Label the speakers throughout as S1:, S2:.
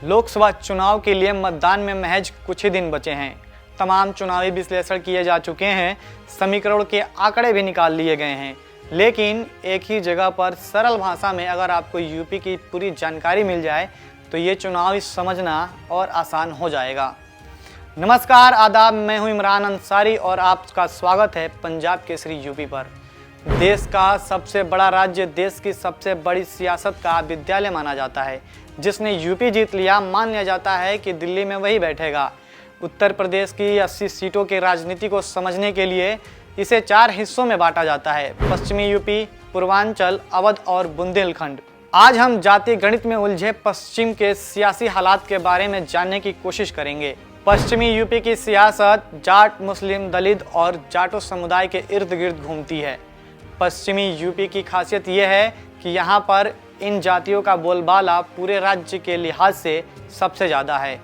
S1: लोकसभा चुनाव के लिए मतदान में महज कुछ ही दिन बचे हैं। तमाम चुनावी विश्लेषण किए जा चुके हैं, समीकरण के आंकड़े भी निकाल लिए गए हैं, लेकिन एक ही जगह पर सरल भाषा में अगर आपको यूपी की पूरी जानकारी मिल जाए तो ये चुनाव समझना और आसान हो जाएगा। नमस्कार, आदाब, मैं हूं इमरान अंसारी और आपका स्वागत है पंजाब केसरी यूपी पर। देश का सबसे बड़ा राज्य, देश की सबसे बड़ी सियासत का विद्यालय माना जाता है। जिसने यूपी जीत लिया, मान लिया जाता है कि दिल्ली में वही बैठेगा। उत्तर प्रदेश की 80 सीटों की राजनीति को समझने के लिए इसे 4 हिस्सों में बांटा जाता है: पश्चिमी यूपी, पूर्वांचल, अवध और बुंदेलखंड। आज हम जातीय गणित में उलझे पश्चिम के सियासी हालात के बारे में जानने की कोशिश करेंगे। पश्चिमी यूपी की सियासत जाट, मुस्लिम, दलित और जाटो समुदाय के इर्द गिर्द घूमती है। पश्चिमी यूपी की खासियत यह है कि यहाँ पर इन जातियों का बोलबाला पूरे राज्य के लिहाज से सबसे ज़्यादा है।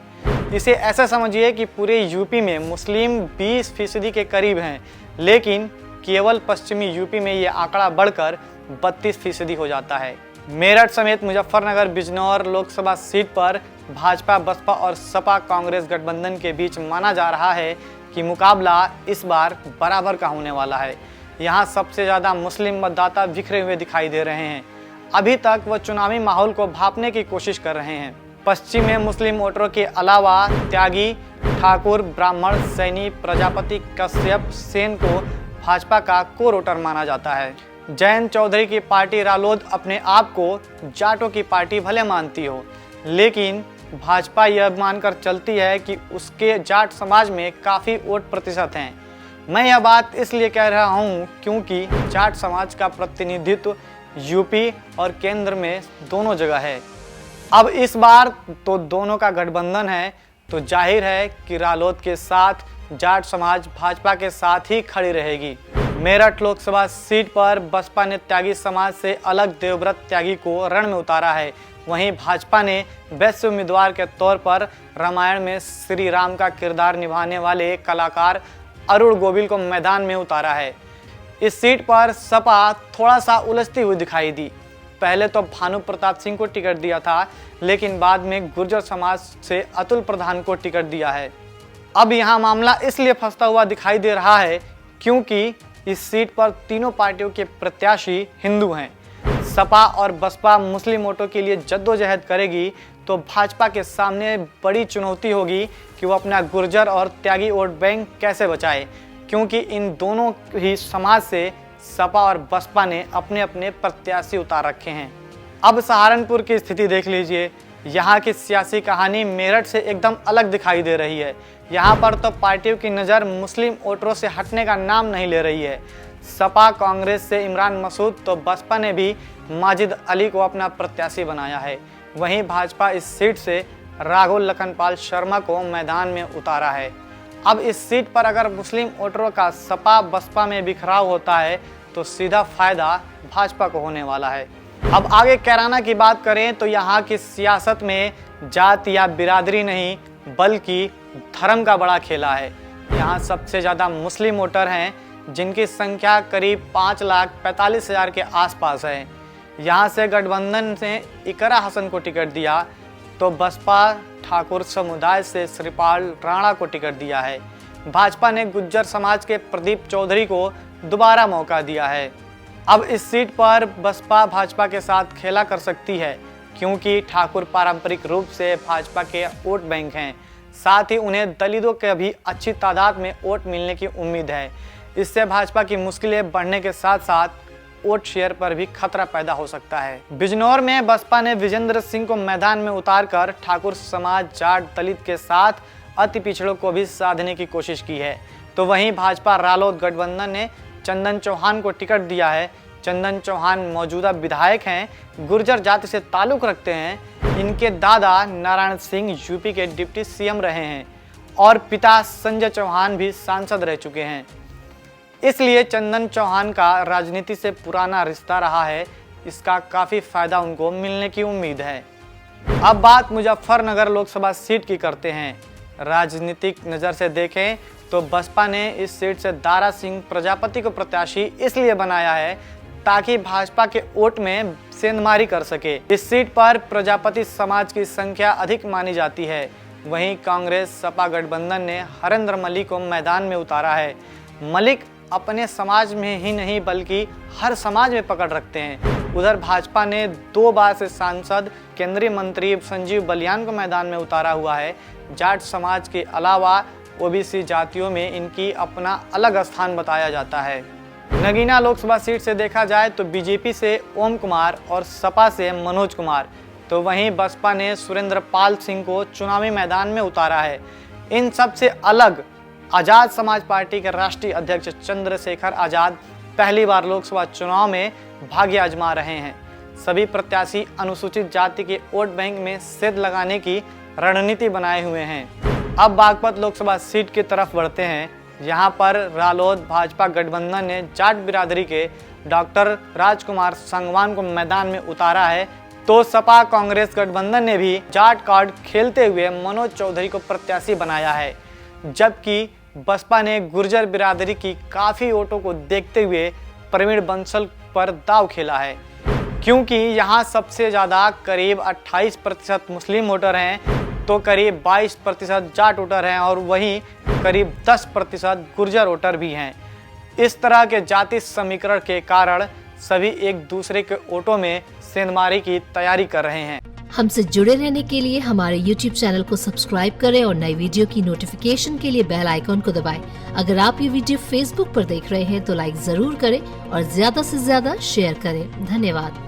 S1: इसे ऐसा समझिए कि पूरे यूपी में मुस्लिम 20% के करीब हैं, लेकिन केवल पश्चिमी यूपी में ये आंकड़ा बढ़कर 32% हो जाता है। मेरठ समेत मुजफ्फरनगर, बिजनौर लोकसभा सीट पर भाजपा, बसपा और सपा कांग्रेस गठबंधन के बीच माना जा रहा है कि मुकाबला इस बार बराबर का होने वाला है। यहाँ सबसे ज़्यादा मुस्लिम मतदाता बिखरे हुए दिखाई दे रहे हैं। अभी तक वह चुनावी माहौल को भांपने की कोशिश कर रहे हैं। पश्चिम में मुस्लिम वोटरों के अलावा त्यागी, ठाकुर, ब्राह्मण, सैनी, प्रजापति, कश्यप, सेन को भाजपा का कोर वोटर माना जाता है। जयंत चौधरी की पार्टी रालोद अपने आप को जाटों की पार्टी भले मानती हो, लेकिन भाजपा यह मानकर चलती है कि उसके जाट समाज में काफ़ी वोट प्रतिशत हैं। मैं यह बात इसलिए कह रहा हूँ क्योंकि जाट समाज का प्रतिनिधित्व यूपी और केंद्र में दोनों जगह है। अब इस बार तो दोनों का गठबंधन है, तो जाहिर है कि रालोद के साथ जाट समाज भाजपा के साथ ही खड़ी रहेगी। मेरठ लोकसभा सीट पर बसपा ने त्यागी समाज से अलग देवव्रत त्यागी को रण में उतारा है। वहीं भाजपा ने वैश्य उम्मीदवार के तौर पर रामायण में श्री राम का किरदार निभाने वाले कलाकार अरुण गोविल को मैदान में उतारा है। इस सीट पर सपा थोड़ा सा उलझती हुई दिखाई दी। पहले तो भानु प्रताप सिंह को टिकट दिया था, लेकिन बाद में गुर्जर समाज से अतुल प्रधान को टिकट दिया है। अब यहाँ मामला इसलिए फंसता हुआ दिखाई दे रहा है क्योंकि इस सीट पर तीनों पार्टियों के प्रत्याशी हिंदू हैं। सपा और बसपा मुस्लिम वोटों के लिए जद्दोजहद करेगी तो भाजपा के सामने बड़ी चुनौती होगी कि वो अपना गुर्जर और त्यागी वोट बैंक कैसे बचाए, क्योंकि इन दोनों ही समाज से सपा और बसपा ने अपने अपने प्रत्याशी उतार रखे हैं। अब सहारनपुर की स्थिति देख लीजिए। यहाँ की सियासी कहानी मेरठ से एकदम अलग दिखाई दे रही है। यहाँ पर तो पार्टियों की नज़र मुस्लिम वोटरों से हटने का नाम नहीं ले रही है। सपा कांग्रेस से इमरान मसूद तो बसपा ने भी माजिद अली को अपना प्रत्याशी बनाया है। वहीं भाजपा इस सीट से राघव लखनपाल शर्मा को मैदान में उतारा है। अब इस सीट पर अगर मुस्लिम वोटरों का सपा बसपा में बिखराव होता है तो सीधा फायदा भाजपा को होने वाला है। अब आगे कैराना की बात करें तो यहाँ की सियासत में जात या बिरादरी नहीं बल्कि धर्म का बड़ा खेला है। यहाँ सबसे ज़्यादा मुस्लिम वोटर हैं, जिनकी संख्या करीब 5,45,000 के आसपास है। यहाँ से गठबंधन ने इकरा हसन को टिकट दिया तो बसपा ठाकुर समुदाय से श्रीपाल राणा को टिकट दिया है। भाजपा ने गुज्जर समाज के प्रदीप चौधरी को दोबारा मौका दिया है। अब इस सीट पर बसपा भाजपा के साथ खेला कर सकती है, क्योंकि ठाकुर पारंपरिक रूप से भाजपा के वोट बैंक हैं। साथ ही उन्हें दलितों के भी अच्छी तादाद में वोट मिलने की उम्मीद है। इससे भाजपा की मुश्किलें बढ़ने के साथ साथ वोट शेयर पर भी खतरा पैदा हो सकता है। बिजनौर में बसपा ने विजेंद्र सिंह को मैदान में उतारकर ठाकुर समाज, जाट, दलित के साथ अति पिछड़ों को भी साधने की कोशिश की है। तो वहीं भाजपा रालोद गठबंधन ने चंदन चौहान को टिकट दिया है। चंदन चौहान मौजूदा विधायक हैं, गुर्जर जाति से ताल्लुक रखते हैं। इनके दादा नारायण सिंह यूपी के डिप्टी सीएम रहे हैं और पिता संजय चौहान भी सांसद रह चुके हैं। इसलिए चंदन चौहान का राजनीति से पुराना रिश्ता रहा है। इसका काफ़ी फायदा उनको मिलने की उम्मीद है। अब बात मुजफ्फरनगर लोकसभा सीट की करते हैं। राजनीतिक नज़र से देखें तो बसपा ने इस सीट से दारा सिंह प्रजापति को प्रत्याशी इसलिए बनाया है ताकि भाजपा के वोट में सेंधमारी कर सके। इस सीट पर प्रजापति समाज की संख्या अधिक मानी जाती है। वहीं कांग्रेस सपा गठबंधन ने हरेंद्र मलिक को मैदान में उतारा है। मलिक अपने समाज में ही नहीं बल्कि हर समाज में पकड़ रखते हैं। उधर भाजपा ने 2 बार से सांसद केंद्रीय मंत्री संजीव बलियान को मैदान में उतारा हुआ है। जाट समाज के अलावा ओबीसी जातियों में इनकी अपना अलग स्थान बताया जाता है। नगीना लोकसभा सीट से देखा जाए तो बीजेपी से ओम कुमार और सपा से मनोज कुमार, तो वहीं बसपा ने सुरेंद्र पाल सिंह को चुनावी मैदान में उतारा है। इन सब से अलग आजाद समाज पार्टी के राष्ट्रीय अध्यक्ष चंद्रशेखर आजाद पहली बार लोकसभा चुनाव में भाग्य आजमा रहे हैं। सभी प्रत्याशी अनुसूचित जाति के वोट बैंक में सेंध लगाने की रणनीति बनाए हुए हैं। अब बागपत लोकसभा सीट की तरफ बढ़ते हैं। यहाँ पर रालोद भाजपा गठबंधन ने जाट बिरादरी के डॉक्टर राजकुमार संगवान को मैदान में उतारा है, तो सपा कांग्रेस गठबंधन ने भी जाट कार्ड खेलते हुए मनोज चौधरी को प्रत्याशी बनाया है। जबकि बसपा ने गुर्जर बिरादरी की काफी वोटों को देखते हुए प्रवीण बंसल पर दाव खेला है, क्योंकि यहाँ सबसे ज्यादा करीब 28% मुस्लिम वोटर हैं, तो करीब 22% जाट वोटर हैं और वहीं करीब 10% गुर्जर वोटर भी हैं। इस तरह के जाति समीकरण के कारण सभी एक दूसरे के वोटों में सेंधमारी की तैयारी कर रहे हैं।
S2: हमसे जुड़े रहने के लिए हमारे YouTube चैनल को सब्सक्राइब करें और नई वीडियो की नोटिफिकेशन के लिए बेल आइकॉन को दबाएं। अगर आप ये वीडियो Facebook पर देख रहे हैं तो लाइक जरूर करें और ज्यादा से ज्यादा शेयर करें। धन्यवाद।